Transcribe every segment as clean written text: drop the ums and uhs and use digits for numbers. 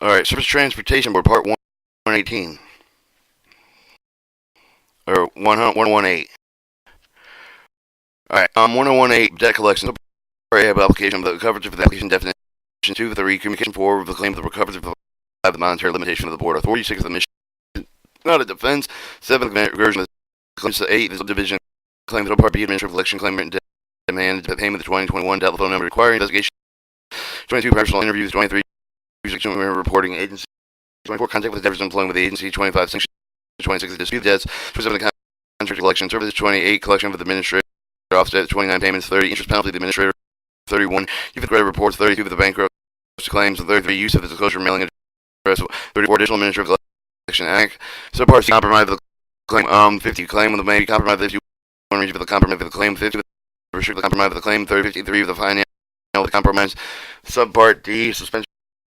All right, Surface Transportation Board, Part 118, or 118. All right, 1018, debt collection. Application of the coverage of the application definition. 2 of the communication. 4 of the claim of the coverage of the monetary limitation of the board. Authority. 6 of the mission, not a defense. 7 of the version of the claims. 8 the subdivision claim. The Part B administrative election claim written demand payment of the 2021 telephone number requiring investigation. 22 personal interviews. 23 reporting agency. 24 contact with the debtors employing with the agency. 25 sanction. 26 dispute debts. 27 contract collection services. 28 collection with the administrator offset. 29 payments. 30 interest penalty of the administrator. 31 use of credit reports. 32 of the bankruptcy claims. 33 use of the disclosure mailing address. 34 additional administrative collection act. Subpart C compromise of the claim. 50 claim with the maybe compromise if you want to reach for the compromise of the claim. 50 restrict the compromise of the claim. 30 53 of the finance of the compromise. Subpart D suspension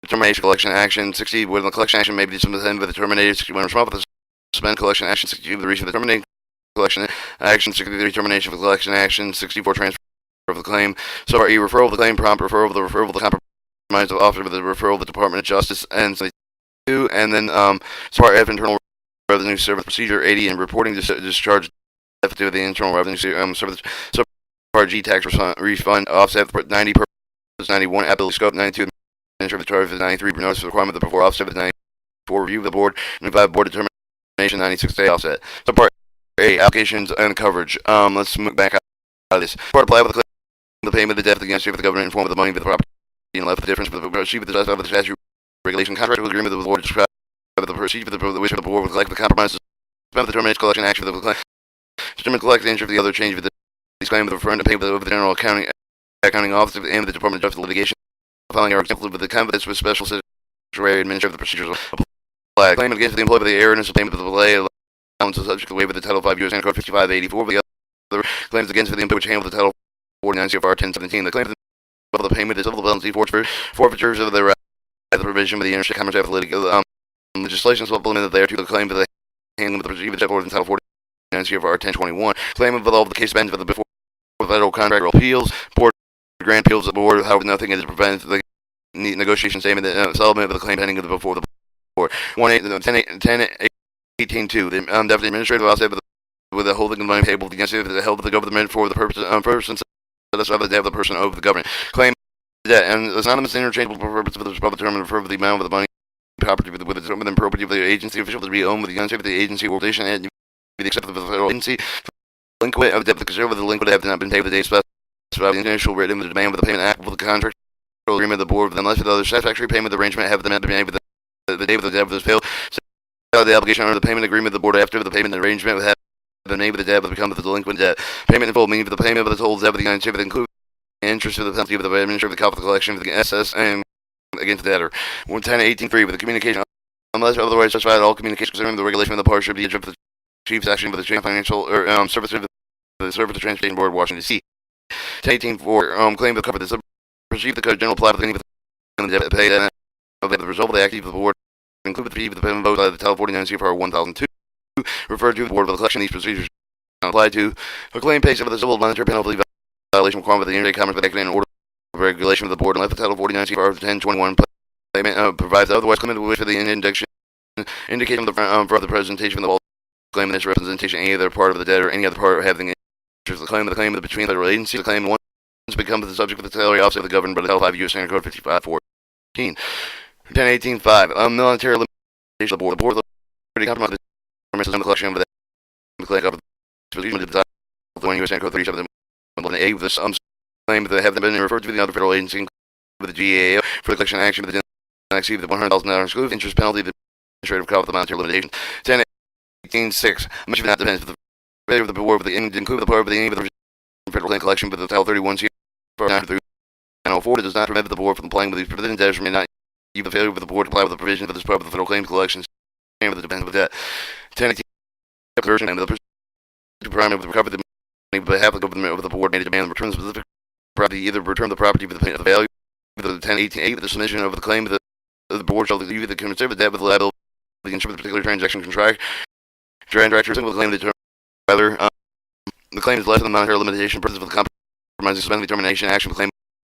termination collection action. 60 when the collection action may be suspended with the terminated. 61 responsible for the suspend collection action. 62 the reach of the terminating collection action. 63 termination of the collection action. 64 transfer of the claim. Subpart E referral of the claim. Prompt referral of the compromise of officer with the referral of the Department of Justice. And 2 and then Subpart F internal revenue service procedure 80 and reporting discharge to the internal revenue service. Subpart G tax refund offset 90 purpose 91 ability scope 92 administrative charge 93 notice of the requirement of the before offset 94 review of the board 95 board determination 96 day offset. Subpart A applications and coverage. Let's move back out of this. Part apply with the claim the payment of the debt against the government in form of the money of the property and left the difference with the receipt of the statute regulation contractual agreement with the board described the procedure for the wish of the board would collect the compromise suspend the termination collection action for the claim determine collect the interest of the other change of the claim with the referring to pay over the general accounting office and the Department of Justice litigation filing our example with the confidence with special secretary administrative procedures apply claim against the employee of the erroneous of payment of the delay allowance of subject to waiver the Title 5 U.S. Code 5584 the other claims against the employee which handle the Title 49 CFR 1017 the claim of the payment is civil penalty forfeitures of the provision of the interstate commerce athletic legislation supplemented there to the claim that the handling of the procedure set forth in Title 49 CFR 1021 claim of all the case bends of the before federal contract appeals board grant appeals the board however nothing is prevented the negotiation statement that settlement of the claim pending of the before the board 1018.2 the deputy administrative offset with the holding of money payable against the held of the government for the purpose of the debt of the person owed the government claim debt and it's anonymous interchangeable purpose of the term and refer to the amount of the money property with the property of the agency official to be owned with the unsafe of the agency or organization and be accepted of the federal agency delinquent of debt the conservative the delinquent have not been paid with the day specified the initial written with the demand of the payment applicable to the contract agreement of the board unless the other satisfactory payment arrangement have been made with the day of the debt was failed the application under the payment agreement of the board after the payment arrangement have been made with the debt will become the delinquent debt payment in full meaning for the payment of the total debt of the unsafe of the include interest of the penalty of the administrative the collection of the SS and against the debtor 110.18.3 with the communication unless otherwise specified all communications concerning the regulation of the part should be of the chief section of the chain financial or service of the service of transportation board Washington D.C. 10.18.4 claim to cover the receive the general apply with any of the debt paid and the result of the activity of the board include the fee of the payment vote by the Title 49 CFR 1002 referred to the board of the collection these procedures apply to a claim paid of the civil monetary penalty violation requirement of the interstate commerce act and order of regulation of the board unless the Title 49 CFR 1021 payment provides otherwise claimant wish for the indication indicating for the presentation of the claim in this representation any other part of the debt or any other part having interest the claim between federal agencies the claim once becomes the subject of the salary offset of the governed by the Title 5 U.S. Code 5514 1018.5 military limitation of the board the compromise the collection of the claim of the U.S. Code 3711A with this claim that have been referred to the other federal agency with the GAO for the collection action with the exceed the $100,000 exclusive interest penalty the administrative cost of the monetary limitation 1018.6 much of that depends on the failure of the board with the include the part of the any of the federal claim collection with the Title 31 CFR 9 through 904 it does not prevent the board from applying with these provisions debtors may not even the failure of the board to apply with the provisions of this part of the federal claims collections and with the dependent with that 1018 version and the prime of the recovery the money behalf of the government of the board made a demand return the specific property either return the property with the value with the 1018.8 with the submission of the claim of the board shall either the conservative debt with the liability insured with the particular transaction contract with the claim the rather the claim is less than the monetary limitation purpose of the compromise suspending the termination action the claim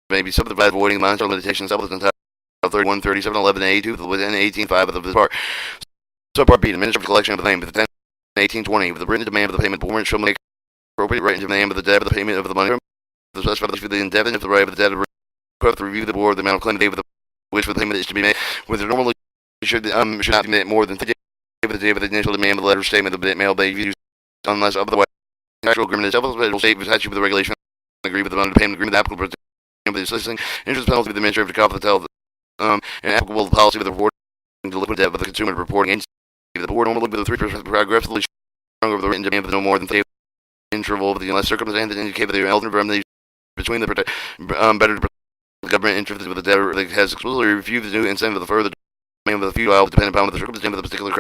may be subject to avoiding the monetary limitation settled entitled 313711A2 within 18.5 of this part. Subpart B, administrative collection of the claim. 1820, with the written demand of the payment, the warrant shall make appropriate right into the name of the debt of the payment of the money. The specified for the indefinite of the right of the debt to review the board the amount of claim date with which for the payment is to be made, which normally should not be made more than 50 days of the day of the initial demand of the letter statement of the mail by used unless otherwise the actual agreement itself will state statute with the regulation agree with the amount of payment agreement applicable to the assisting interest penalty with the administrative to the tell and applicable to the policy with the reward delinquent debt with the consumer reporting agency. The board normally with the 3% paragraphs stronger of the written demand with no more than 5 interval of the unless circumstances indicate that the alternate remedy between the better the government interest with the debtor that has explicitly reviewed the new incentive of the further demand of the feudal depending upon the circumstance of the particular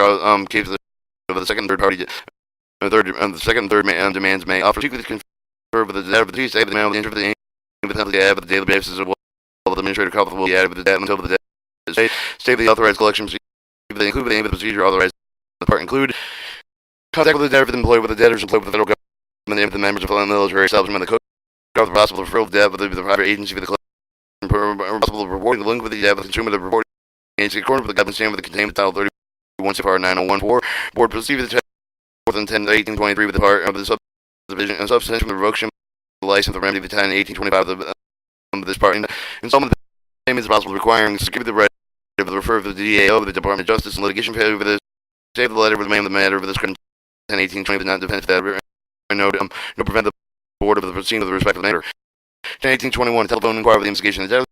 case of the second and third party the second and third demands may offer secretly confer with the debtor of the say the amount of the interest of the penalty add with the daily basis of the administrator couple will be added with the debt until the debt is paid. State the authorized collection procedure they include the aim of the procedure authorized the part include contact with the debtor for the employee with the debtors employed with the federal government the name of the members of the military establishment the code of the possible referral of debt with the private agency for the possible reporting the link with the debt with the consumer the reporting agency according to the guidance standard with the containment title 31 CFR 9014 board proceed with the 4th and 10 1823 with the part of the subdivision and substantial from the revocation of the license of the remedy of the 10 1825 of this part and some of the payments possible requiring security the right of the refer of the DAO of the Department of Justice and litigation failure for this save the letter with the name of the matter of this 10 1820 but not defense that no prevent the board of the proceeding of the respective matter. 10 1821 telephone inquiry with the investigation of the debt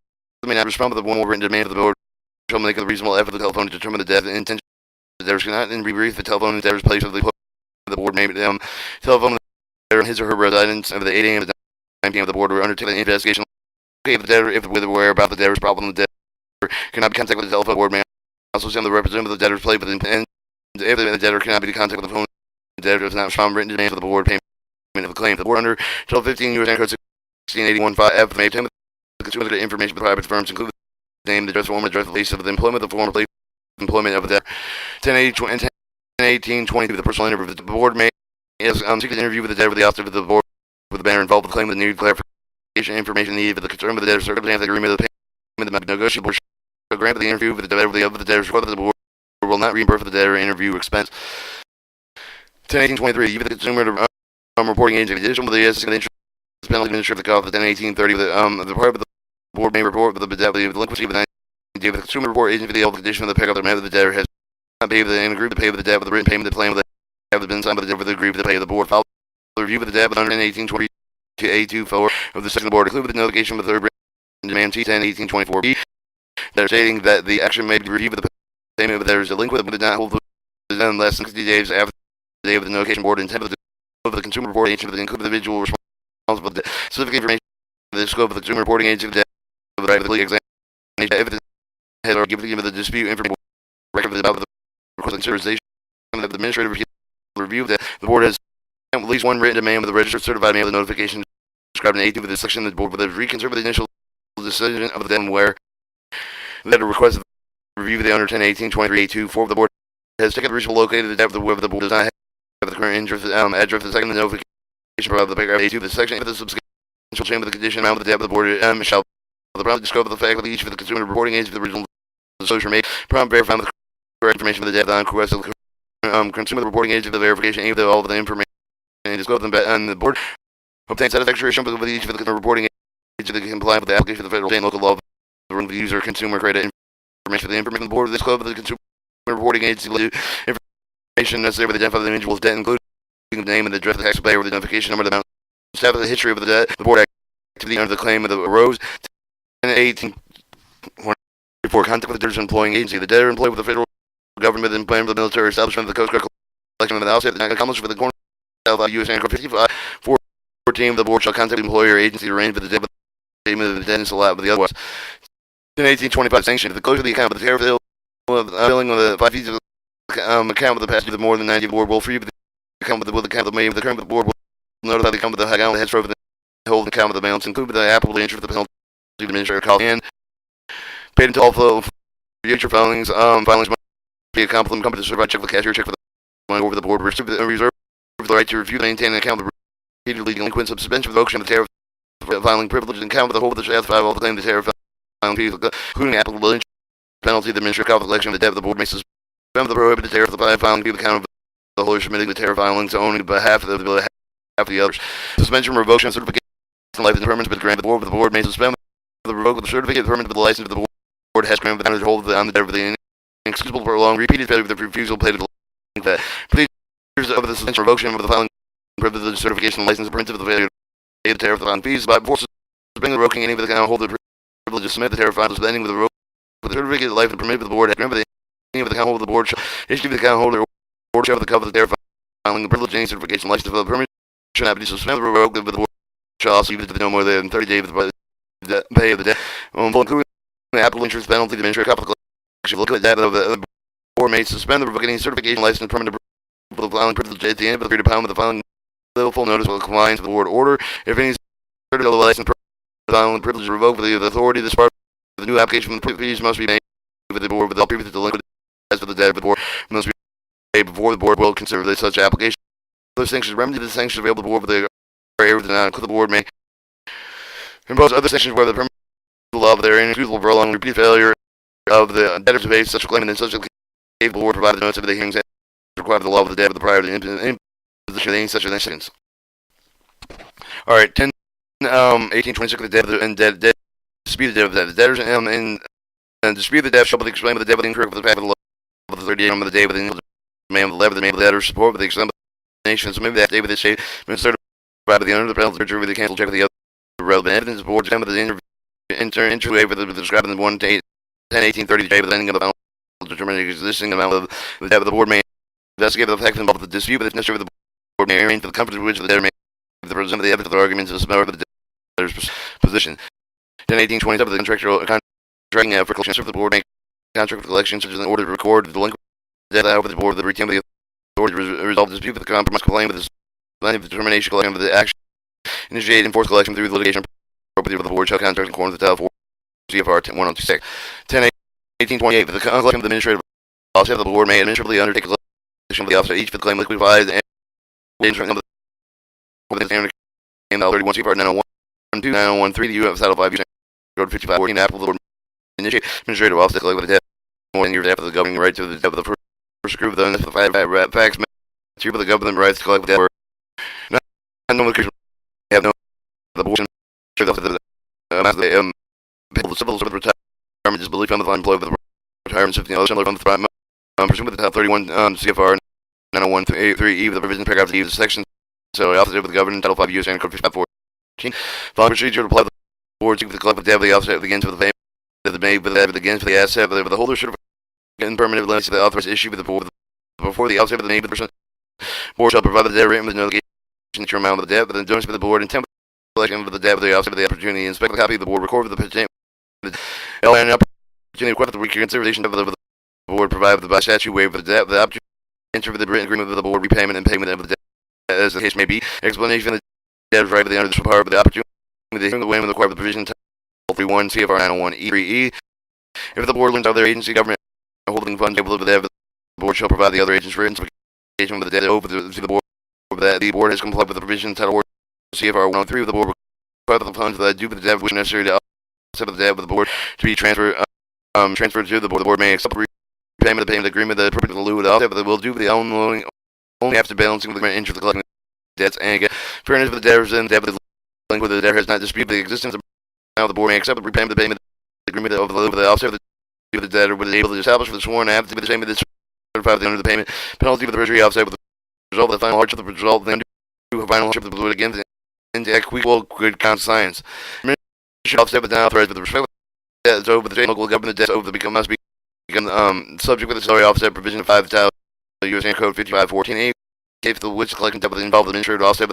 may not respond with the one more written demand of the board shall make a reasonable effort of the telephone to determine the debt and intention of the debtors cannot in rebrief the telephone in the debtor's place of the board may telephone the debtor in his or her residence of the 8 a.m. to 9 p.m. of the board will undertake an investigation if the debtor if with aware about the debtor's problem the debtor cannot be contacted with the telephone board may also send the representative of the debtor's place and if the debtor cannot be contacted with the phone the debtor does not respond written demand for the board payment of the claim the board under Title 15 U.S. Code 1681-5F may obtain the consumer information of the private firms include the name the address form address the lease of the employment the form of employment of the debtor 10-18-20 the personal interview the board may seek an interview with the debtor with the officer of the board with the banner involved with the claim with the needed clarification information needed for the concern of the debtor circumstance the agreement of the payment the negotiable board shall grant the interview with the debtor of the debtor's request the board will not reimburse the debtor interview expense 10-18-23 even the consumer reporting agency additional to the interest penalty administrative cost of 10-18-30 the part of the board may report with the delinquency of the 90 the consumer report agency the condition of the pickup the amount of the debtor has not paid and agreed to pay with the debt with the written payment the plan with the have been signed by the debtor with the agreement to pay of the board follow the review of the debt with 118-20 to A24 of the second board include with the notification of the third demand T10-18-24B that are stating that the action may be reviewed with the payment of the debtor's delinquent but did not hold the less than 60 days after the day of the notification board intent of the consumer reporting agency of the include the individual responsible for the specific information of the scope of the consumer reporting agency of the debt of the right of the legal examination if it has or given the dispute information record about the request consideration of the administrative review that the board has at least one written demand with the registered certified mail of the notification described in A2 of the section of the board with a reconsider the initial decision of the debt where that a request of review of the under 10-18-23 A2 4 of the board has taken the reasonable located the debt of the board does not have the current interest address of the second notification of the paragraph A2 the section of the substantial change of the condition amount of the debt of the board shall the prompt scope of the fact of each of the consumer reporting agency of the original disclosure made prompt verifying the correct information of the debt on request of the consumer reporting agency of the verification any of all of the information and disclose them on the board obtain satisfactory assurance with each of the consumer reporting agency that comply with the application of the federal state and local law of the user consumer credit information for the information of the board disclose of the consumer reporting agency information necessary with the identify of the individual's debt including the name and the address of the taxpayer with the identification number of the amount staff of the history of the debt the board activity under the claim of the arose 10-18 for contact with the debtor's employing agency the debtor employed with the federal government and plan for the military establishment of the Coast Guard collection of the outset the accomplishment for the corner of U.S. Code 55-14 the board shall contact the employer or agency to arrange for the debt payment of the debt and allowed with the otherwise 10-18-25 sanction if the closure of the account of the tariff bill billing of the 5 fees of the account of the past due to more than 90 board will free the account with the account of the May of the current board will notify the account of the account that has for the hold account of the balance include the applicable interest of the penalty the administrator cost and paid into all flow future filings filings must be a company to certified check with cashier check for the money over the board reserve the right to review and maintain an account of the repeatedly delinquent suspension of the revocation of the tariff filing privilege and account with the whole of the shaft 5 all the claim the tariff filing fees including applicable interest penalty, the administrative collection of the debt of the board may suspend the prohibited tariff of the filing to the account of the holder submitting the tariff filings only on behalf of the others. Suspension, revocation of certification, life and permanent but granted the board may suspend the revoke of the certificate, the permanent, but the license of the board has granted the hold on the debt of the inexcusable prolonged repeated failure of the refusal to pay the that procedures of the suspension, revocation of the filing privilege, the certification, license, print of the failure to pay the tariff on fees by before suspending the revoking any of the account holder privilege to submit the tariff file, suspending with the revoke with the certificate, life and permitted of the board has granted any of the account holder, the board shall issue the account holder or shall the cover the tariff filing the privilege, any certification, license for the permit shall not be suspended or revoked, but the board shall also leave it to no more than 30 days of the pay of the debt, including the applicable interest penalty, the administrative collection. Look at that of the board may suspend the revoking any certification, license, permanent for the filing privilege at the end of the period of time with the filing full notice of compliance with the board order. If any certificate of the license, filing privilege is revoked for the authority, this part of the new application for the fees must be made with the board with all previous delinquent as for the debt of the board must be paid before the board will consider such application. Other sanctions, remedy the sanctions available to the board for the area that not include the board may impose other sanctions where the permit law of their inexcusable prolonged repeat failure of the debtor to pay such a claim, and in such a case the board provided notice of the hearings required the law of the debt of the prior to imposition of any such sanctions. Alright, 10, 1826, the debt and debt disputed debt of the debtors and dispute the debt shall be explained with the debt of the incorrect for the fact of the law of the 38th of the day with the man of the level, the name of the debtor, support with the explanation submitted that day with the state, certified by the owner of the penalty, jury with the cancel check with the other relevant evidence, the board to with the interview with the describing the 1 to 8, 10, 1830 day with the ending of the final determining the existing amount of the debt of the board may investigate the effect involved with the dispute, but if necessary, the board may arrange for the comfort of which the debtor may present the evidence of the arguments of the smell of the debtor's position. 10, 1827, the contracting for collection of the board may contract for collection such as in order to record the delinquent debt out of the board, the retain the authority to resolve the dispute with the compromise complaint with the determination collection of the action initiated and forced collection through the litigation property of the board shall contract in accordance with Title 4 CFR 1026. 10, 1828, the collection of the administrative policy of the board may administratively undertake a collection of the officer each for the claim liquidified and the standard and 31 CFR 901 2 901 the U.S. Title 5 Code 5514 Apple the board initiate administrative office to collect the debt more than years after the governing right to the debt of the first group of the 5 facts to the government rights to collect the debt not notification have no the board the civil service retirement disability fund the fund employed with the retirement system similar fund the pursuant with the Title 31 CFR 901 3E with the provision paragraph E of the section so the office with the government Title 5 U.S. and Code 5514 following procedure to apply the board to the collective debt of the officer begins with the payment of the made with the begins for the asset of the holder should have permanent limits to the authorized issue with the board before the outset of the name of the person board shall provide the debt written with notification to amount of the debt with the endorsements of the board and template collection of the debt with the outset of the opportunity inspect the copy of the board record with the petition and opportunity request the reconsideration of the board provided by statute waive the debt the opportunity enter the written agreement with the board repayment and payment of the debt as the case may be explanation of the debtor's right of the under the power of the opportunity to hearing the waiver required the provision 31 CFR 901 E3E. If the board learns other agency government holding funds able to the board shall provide the other agents written certification of the debt over to the board that the board has complied with the provision Title CFR 103 of the board require the funds that due to the debt which are necessary to offset the debt of the board to be transferred to the board. The board may accept the repayment of the payment agreement that appropriate to lieu of the offset, but they will do the only after balancing the interest of collecting debts and again fairness of the debtors and debt with the debtor has not disputed the existence of now the board may accept the repayment of the payment agreement over the offset of the debtor would be able to establish for the sworn after to be the same as the certified under the payment penalty for the treasury offset with the result of the final hardship of the result of the final hardship of the board against into equal good conscience. Should offset with the authorized with the respect debts over the state local government debts over the become must become subject with the salary offset provision of 5 Title U.S. Code 5514 case the which collection debt with the involved administrative offset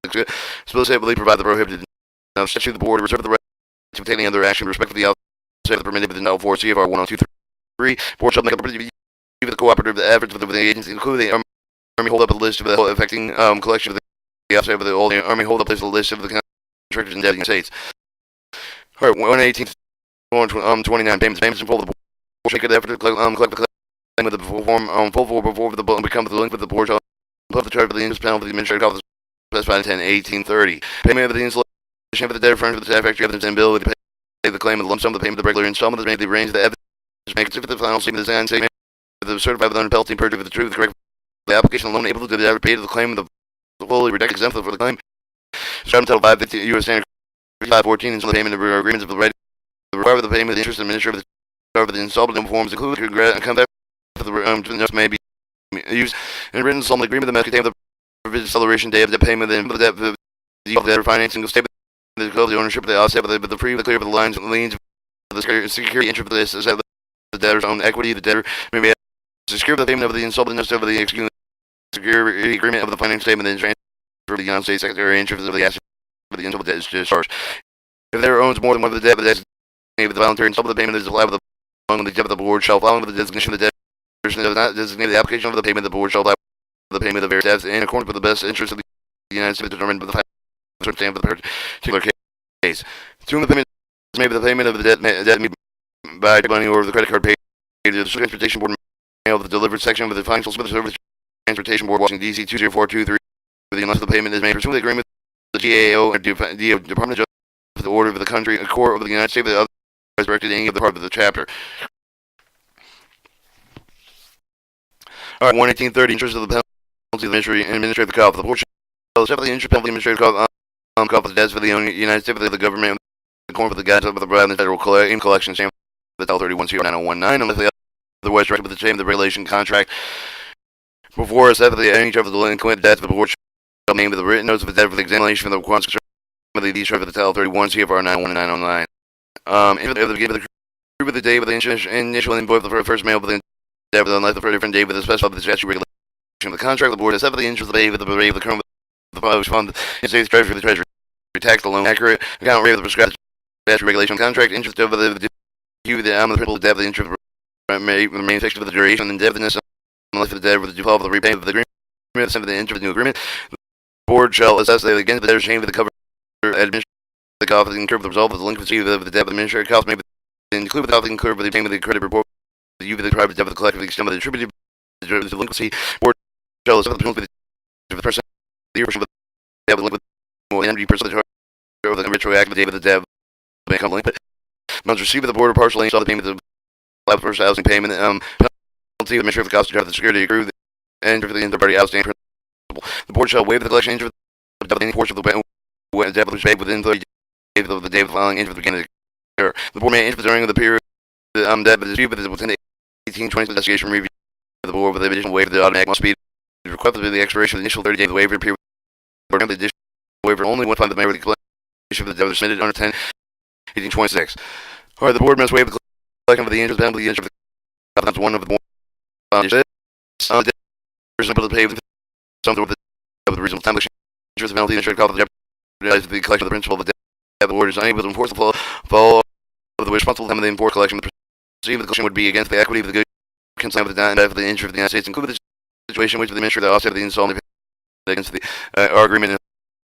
explicitly provide the prohibited statute the board reserve the right to take any other action with respect to the offset permitted within Title 4 CFR 1023. Board shall make up the cooperative efforts with the agency including the Army hold up a list of the affecting collection of the offset with all the Army hold up a list of the contractors in the United States. Alright, 118 29 payments in full the board shall make an effort to collect the claim with the form full before the book and become the link with the board shall put the charge for the interest penalty for the administrative office specified in 10-1830. Payment of the installation for the debtor furnished with the satisfactory evidence and ability to pay the claim of the lump sum of the payment of the regular installment is made the range of the evidence may consider the final statement of the United States the certified with penalty perjury with the truth, correct the application alone able to ever pay to the claim of the fully reject exempt for the claim. Subject to 550 U.S. Standard 514 and some of the payment of agreements of the right to require the payment of the interest and administer of the installment forms include come back for the may be used in a written installment agreement that may contain the provision acceleration day of the payment of the debt of the debtor financing of statement the ownership of the offset with the free the clear of the lines and liens of the security interest of this is that the debtor's own equity. The debtor may be secure the payment of the installment of the executing security agreement of the financial statement and transfer of the United States Secretary interest of the asset of the installment debt is discharged. If the debtor owns more than one of the debt, the voluntary installment payment is allowed with the debt of the board shall follow with the designation of the debtor does not designate the application of the payment. The board shall allow the payment of various debts in accordance with the best interest of the United States determined by the circumstance of the particular case. To whom the payment is made, the payment of the debt made by money or the credit card paid to the Transportation Board mail the delivered section of the Financial Service Transportation Board, Washington D.C. 20423, unless the payment is made pursuant to the agreement with the GAO and Department of Justice, the order of the country, a court of the United States, the other directed any of the part of the chapter. All right, 11830, interest of the penalty of the administrative cost. The board shall separate the interest penalty administrative cost for the debts for the United States, for the government, the court for the guides of the federal collection stamp the Title 31 9019, unless the otherwise directed with the same of the regulation contract. Before a set of any of the delinquent debts, the board shall name the written notes of the debt for the examination for the requirements concerning these for the Title 31 CFR 91909. If the given the the day with the initial invoice for the first mail with the debt unless the different day with the special of the statute regulation of the contract, the board has set for the interest of the rate of the current of the published fund in States Treasury for the Treasury tax the loan accurate account rate of the prescribed statute regulation contract interest over the principal debt of the interest remain fixed for the duration and indebtedness unless the debt with the default of the repayment of the agreement of the interest of the new agreement. The board shall assess the against the debtor's change with the cover administrative the cost incurred the result of the delinquency of the debt of the administrative cost may include the cost incurred with the payment of the credit report the use of the private debt of the collective extent of the attributed delinquency. Board shall assess the penalty of the person the year of the debt of the delinquent more than 90% of the charge of the retroactive date of the debt may come delinquent. Amounts received by the board or partially install the payment of the first housing payment penalty the measure of the cost of the security accrued and for the interparty outstanding principal. The board shall waive the collection interest of any portion of the debt was paid within 30 days of the day of the filing interest beginning of the year. The board may interest during the period debt but dispute within the 1820 investigation review of the board with the additional waiver the automatic must be requested by the expiration of the initial 30 days of the waiver period. The additional waiver only when found the mayor of the collection of the debt was submitted under 10/1826. All right, the board must waive the collection of the interest penalty. The interest of the one of the board. The reasonable to pay some of the reasonable time interest penalty insured cost of the debt the collection of the principal of the debt. The board is unable to enforce the fall of the responsible time of the enforced collection. The proceeding of the collection would be against the equity of the good consigned with the debt of the interest of the United States, including the situation in which the administrator offset of the installment against the argument in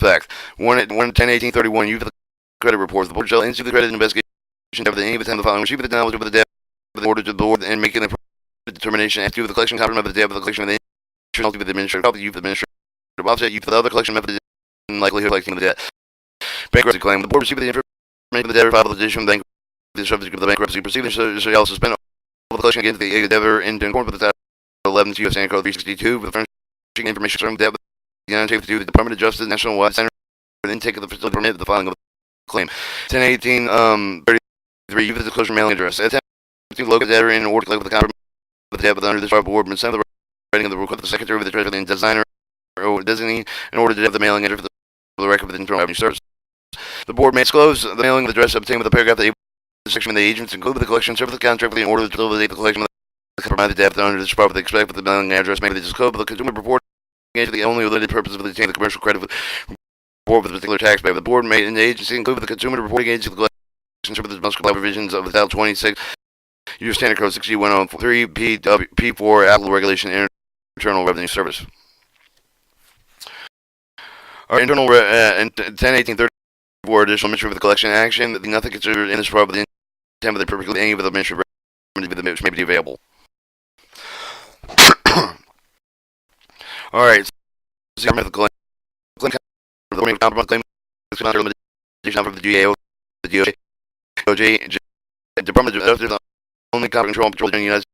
fact. 110/1831 use of the credit reports. The board shall institute the credit investigation of any of the time the following receive the knowledge of the debt of the order to the board and making the determination as to the collection complement of the debt of the collection of the interest of the administrator of the use of the administrative offset use of the other collection method and likelihood of collecting the debt. Bankruptcy claim. The board received the information of the debtor filed the petition of the the subject of the bankruptcy proceedings shall suspend all the collection against the debtor in accordance with the Title 11 U.S. Code 362 for the furnishing information concerning the debt of the United States to the Department of Justice National Wide Center for the intake of the facility permit the filing of the claim. 10/18/33 use of the disclosure mailing address. At 10/18 local debtor in order to collect with the compromise of the debt under this board and send the writing of the request of the Secretary of the Treasury and designer or designee in order to have the mailing address for the record of the Internal Revenue Service. The board may disclose the mailing of the address obtained with the paragraph that the section of the agents include the collection service contract in order to facilitate the collection of the compromised debt under this part of the expect with the mailing address may be disclosed the consumer report against the only related purpose of obtaining the commercial credit report with a particular taxpayer. The board may in the agency include the consumer reporting agency the collection service must comply with provisions of the Title 26 U.S. Standard Code 6103 P4 applicable regulation Internal Revenue Service. Our internal 10/18/30 for additional administrative of the collection action, nothing considered in this part of the intent of the perfectly any of the administrative remedy which may be available. All right. So the claim from the GAO, the DOJ, Department of only competent control during the United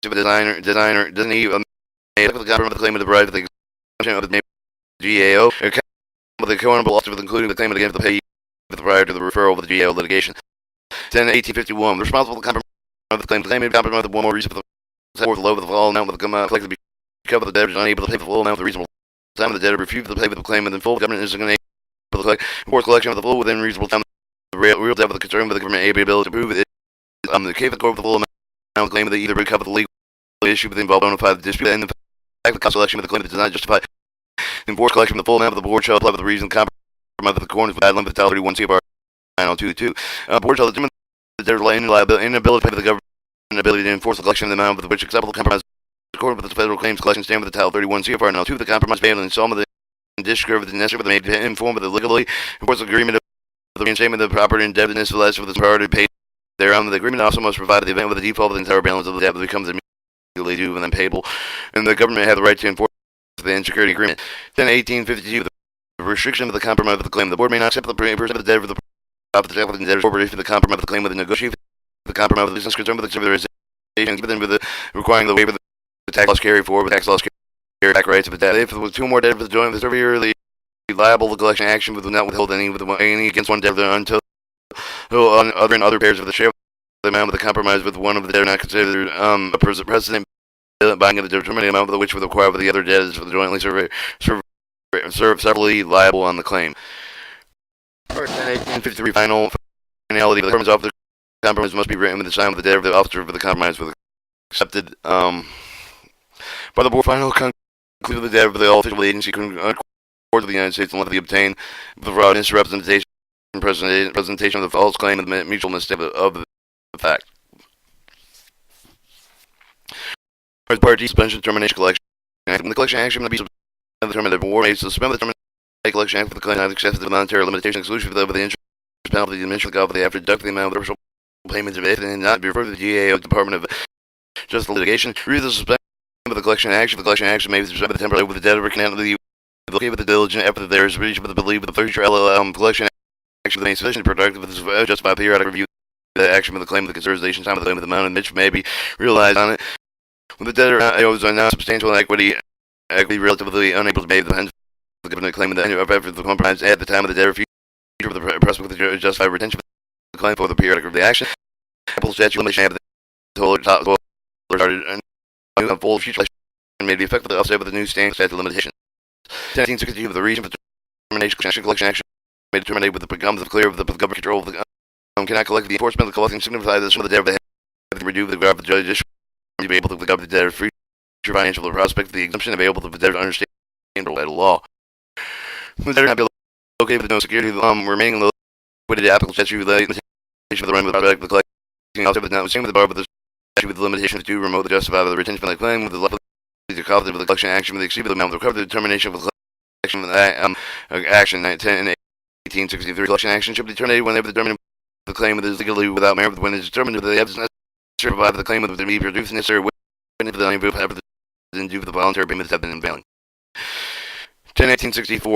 States designer doesn't he made with the compromise of the claim of the right of the of the GAO, with the co-honorable officer including the claimant against the payee prior to the referral of the GAO litigation. 10/1851. The responsible for the compromise of the claim compromise of one more reason for the forth low of the full amount of the collected to be covered the debtor is unable to pay the full amount of the reasonable time of the debtor refused to pay with the claimant in full. The government is unable to collect forth collection of the full within reasonable time. The real debt of the concern with the government ability to prove it. The case of the court of the full amount of the claim of the either recover the legal issue with the involved bona fide dispute and the fact the selection of the claim that does not justify enforced collection of the full amount of the board shall apply with the reason compromise of the court is with limit to 31 CFR 9022. Board shall determine that there is inability to pay the government ability to enforce the collection of the amount of which acceptable compromise according with the federal claims collection standard with the Title 31 CFR 902. The compromise payable in installment of the discharge of the necessary for the made in form of the legally enforced agreement of the reinstatement of the property indebtedness for less for the priority paid thereon. The agreement also must provide the event with the default of the entire balance of the debt that becomes immediately due and then payable, and the government have the right to enforce the insecurity agreement. 10/1852. The restriction of the compromise of the claim. The board may not accept the person of the debtor for the profit of the debtor's corporation for the compromise of the claim with the negotiation the compromise of the business concerned with the consideration with the requiring the waiver of the tax loss carry forward with tax loss carry back rights of the debt. If there was two more debtors for the joint, the severely liable the collection action would not withhold any against one debtor until other pairs of the share of the amount of the compromise with one of the debtor not considered a precedent binding of the determining amount of which would require for the other debtors for the jointly severally liable on the claim. 1853 finality of the terms of the compromise must be written with the sign of the debtor of the officer for the compromise with accepted by the board. Final conclude the debtor of the all official agency court of the United States and let the obtain the fraud misrepresentation presentation of the false claim and the mutual mistake of the fact. As part D, suspension termination collection action. The collection action may be determined that war may suspend the termination collection act for the claim not accepted the monetary limitation exclusive of the interest penalty the administration of the after deduct the amount of the original payments of it and not be referred to the GAO Department of Justice Litigation. Read the suspension of the collection action. The collection action may be suspended temporarily with the debtor cannot be located with the diligent effort that there is reached with the belief of the future collection action may sufficiently productive to justify periodic review of the action of the claim of the consideration time of the claim of the amount in which may be realized on it. When the debtor owes a non-substantial equity relatively unable to pay the given the claim of the effort of the compromise at the time of the debtor future of the prospect of the justified retention of the claim for the periodic of the action. Apple statute limitation have the total started and full future may be effectively offset with the new standing statute limitation. 1962 of the reason for termination collection action may terminate with the becomes clear of the government control of the cannot collect the enforcement of the collecting signify this from the debtor have to reduce the grab of the judge to be able to govern the debtor future financial prospect of the exemption available to the debtor to understand by law. The debtor not be located with no security remaining the liquidated applicable statute limitation of the run with the collecting also with notwithstanding with the bar with the statute with the limitation of 2 remote the justify the retention of the claim with the level the cost of the collection action with the exceed the amount of the recovery the determination of the collection of the action 1863 collection action should be terminated whenever the determination of the claim is legally without merit when it is determined that the evidence necessary to provide the claim of the be produced necessary witness the unable to due to the voluntary payments have been unveiling. 1864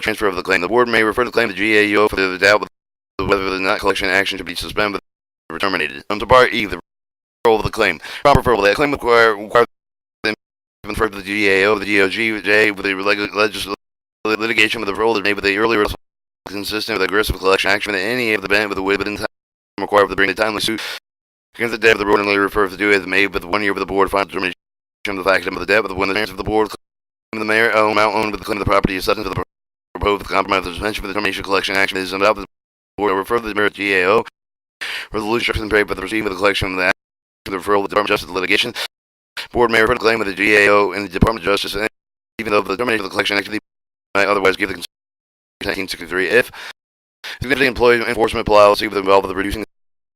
transfer of the claim. The board may refer the claim to GAO for the doubt whether the not collection action should be suspended or terminated. To part E, the referral of the claim. Proper referral. The claim require the refer to the GAO, the DOJ, with the litigation of the referral that made with the earlier consistent with aggressive collection action that any of the band with the within time required for the bring a timely suit against the debt of the board and later refer to do as made with 1 year with the board final determination of the fact of the debt, but when the transfer of the board claim the mayor amount owned with the claim of the property is subject to the proposed compromise of the suspension for the termination collection action is about the board will refer to the mayor GAO resolution and paid for the receiving of the collection of the action of the referral of the Department of Justice litigation. Board may refer to the claim of the GAO and the Department of Justice even though the termination of the collection activity might otherwise give the 1963 if the employee enforcement policy with involved with reducing the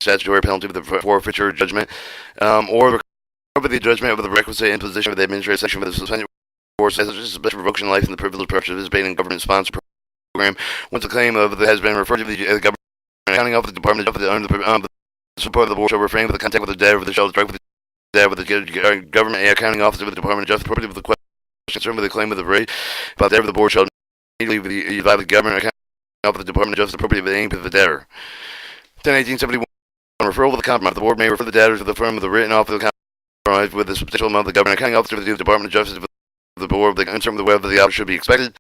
statutory penalty of the forfeiture judgment or over the judgment of the requisite imposition of the administrative section of the suspension or special revocation of life and the privilege of participating in government sponsored program. Once the claim of has been referred to the government accounting office, the department of the support of the board shall refrain with the contact with the debtor, with the shall strike with the debtor, with the government accounting officer with the Department of Justice, property with the question concerned with the claim of the rate about the debtor, the board shall immediately advise the government accounting officer, the Department of Justice, property of the aim of the debtor. 1871. On referral of the compromise, the board may refer the debtor to the firm of the written offer of the compromise with a substantial amount of the government accounting officer of the Department of Justice of the board in terms of whether the offer should be expected.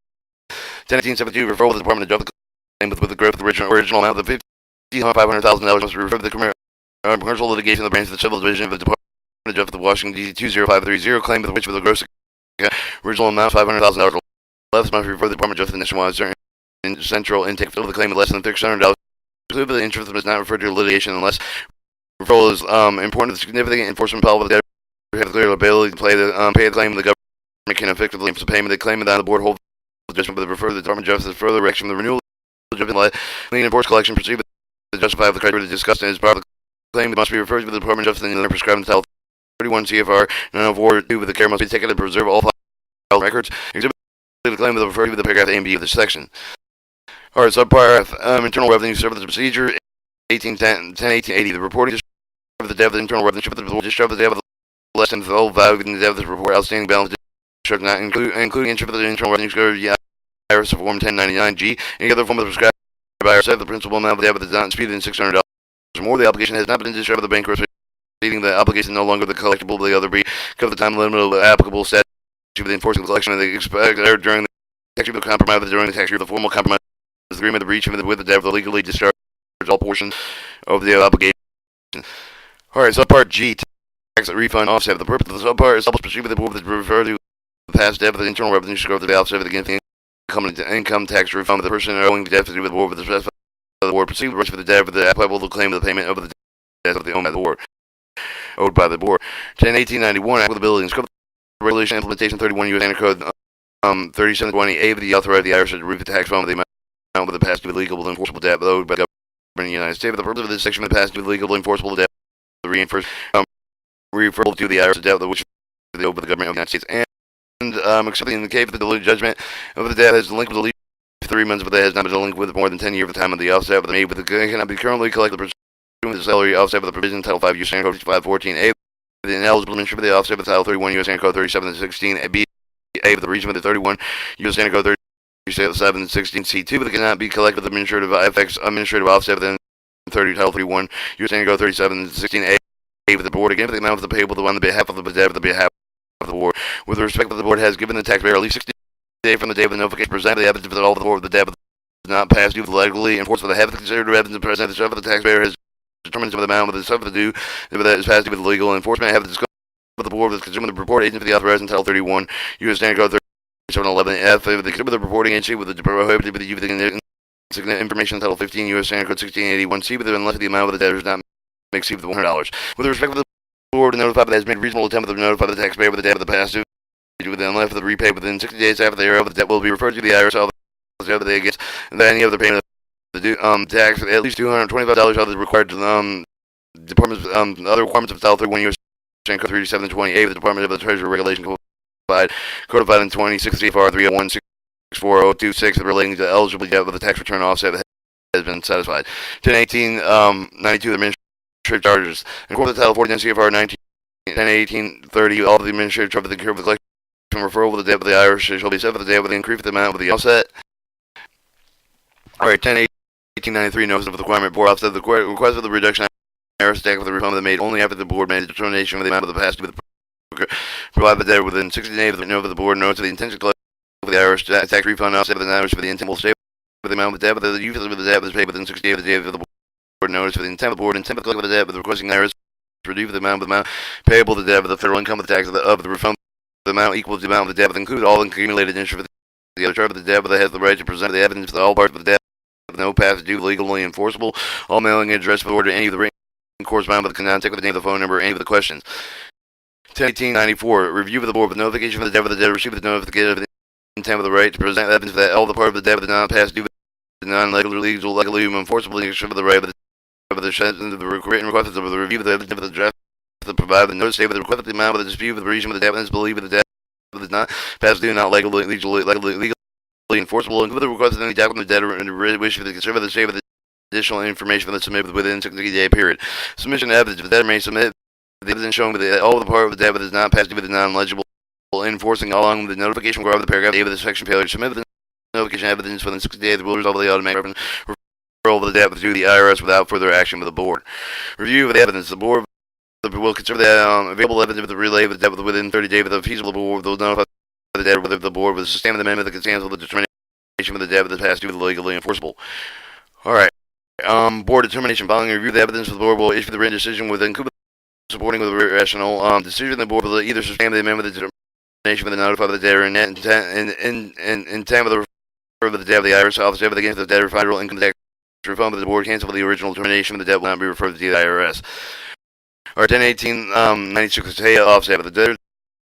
101872, referral of the Department of Justice claim with the growth of the original amount of $500,000 must be referred to the commercial litigation of the branch of the civil division of the Department of Justice of Washington, D.C. 20530, claim with which with the gross original amount of $500,000 less must be referred to the Department of Justice nationwide certain central intake of the claim of less than $600. Include the interest is not referred to litigation unless referral is important to significant enforcement power of the debtor have the clear ability to pay the claim. The government can effectively enforce the payment. The claim that the board holds the judgment, but refer to the Department of Justice further direction. The renewal of the judgment lien enforced collection proceed to justify the criteria discussed as part of the claim. It must be referred to the Department of Justice and prescribed in Title 31 CFR 904.2 with the care must be taken to preserve all file records. Exhibit the claim with the referred to the paragraph A and B of this section. Alright, subparagraph Internal Revenue Service Procedure 1880. The reporting of the debt of the Internal Revenue Service discharge of the debt of the less than the full value of the debt of the report outstanding balance discharge not including interest of the Internal Revenue Service IRS Form 1099-G. Any other form of prescribed by IRS, the principal amount of the debt is not disputed in $600 or more. The application has not been discharged of the bank proceeding. The obligation is no longer the collectible of the other be cover the time limit of the applicable statute for the enforcing the collection of the expected during the tax year of the compromise during the tax year of the formal compromise agreement of breach with the debt of the legally discharged all portions of the obligation. Alright, subpart G, tax refund offset. The purpose of the subpart is to proceed with the board that refer to the past debt of the Internal Revenue Service of the offset against the income tax refund of the person owing the debt with the board with the specified the board proceed with the rest of the debt of the applicable to claim the payment of the debt of the owed by the board. 101891 applicability and scope of regulation implementation 31 U.S. Anti Code 3720A of the authority of the Irish to remove the tax fund with the amount of the past due legal and enforceable debt owed by the government of the United States. For the purpose of this section of the past due legal and enforceable debt, the reinforced referral to the Irish debt which is owed by the government of the United States and except in the case of the delinquent judgment of the debt has delinquent with at least 3 months of the debt has not been delinquent with more than 10 years of the time of the offset of the made with the cannot be currently collected pursuant to the salary offset of the provision Title 5 U.S. Code 514A. The ineligible administration of the offset of Title 31 U.S. Code 3716B A of the region of the 31 U.S. Code 3716C2, but it cannot be collected with administrative offset within 30 Title 31 U.S. Code 3716A of the board again for the amount of the payable on the behalf of the debt of the behalf of the board. With respect that the board has given the taxpayer at least 60 days from the day of the notification presented the evidence that all of the board of the debt is not past due legally enforced for the have considered evidence present the of the taxpayer has determined some of the amount of the sum of the due that is past due with legal enforcement have the discussion of the board with consumer the report agent for the authorized in Title 31 U.S. Code 3711 F of the consumer the reporting agency with the prohibited with the use of the information in Title 15 U.S. Code 1681 C with unless the amount of the debtor is not exceed the $100. With respect to the board to notify that has made reasonable attempt to notify the taxpayer with the debt of the past due within left of the repay within 60 days after the error of the debt will be referred to the IRS office the other day against any other payment of the tax at least $225 of the required department's other requirements of Title 31 U.S. Code 3728 of the Department of the Treasury Regulation codified in 2060 CFR 301-64026 relating to eligibility debt with the tax return offset has been satisfied. 101892 the administrative charges. According to Title 49 CFR 101830 all of the administrative charges of the collection referral of the debt of the Irish shall be set for the debt with the increase of the amount of the offset. Alright, 101893 notice of the requirement board offset the request for the reduction of the Irish tax for the refund made only after the board made a determination of the amount of the past due provide the debt within 60 days of the note of the board notes of the intention to collect for the Irish tax refund offset of the Irish for the intent will stay with the amount of the debt but the use of the debt is paid within 60 days of the day of the board notice for the intent of the board intent to collect the debt with the requesting Irish to reduce the amount payable to the debt of the federal income tax of the refund the amount equal to the amount of the debt, but include all accumulated interest for the other charge of the debt, but has the right to present the evidence for all parts of the debt, with no past due legally enforceable. All mailing address for order any of the written correspondence with the contact with the name of the phone number, any of the questions. 101894 review of the board with notification of the debt of the debt received with the notification of the intent of the right to present evidence that all the part of the debt of the non-past due, the legally enforceable extra of the right of the written request of the review of the evidence of the draft. To provide the notice statement the request of the amount of the dispute with the region of the debt is believed that the debt is not past due, not legally enforceable, and with the request of any debt from the debtor and the wish for the conservative the save of the additional information that submitted within 60-day period. Submission of evidence. The debtor may submit the evidence showing that all of the part of the debt is not past due with the non-legible enforcing along with the notification required of the paragraph A of the section failure. Submit the notification evidence within 60 days. The will result of the automatic of the debt to the IRS without further action of the board. Review of the evidence. The board will consider the available evidence of the relay of the debt within 30 days of the feasible board will notify the debtor whether the board will sustain the amendment that contains the determination of the debt of the past due legally enforceable. Alright. Board determination. Following a review of the evidence, the board will issue the written decision with including supporting with a rational decision. The board will either sustain the amendment of the determination with the notify the debtor and intent with the refer of the debt of the IRS office evidence against the debtor federal income tax refund, but the board cancel the original determination of the debt will not be referred to the IRS. Or 10/18/96 office of the debtor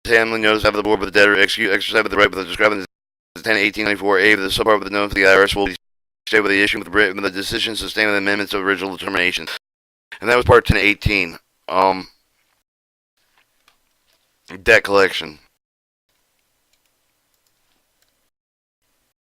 timely notice of the board with the debtor exercise the right with the describing the 10/18/94 of the subpart of the notice of the IRS will be stayed with the issue with the decision sustaining the amendments of original determination. And that was part 10/18. Debt collection.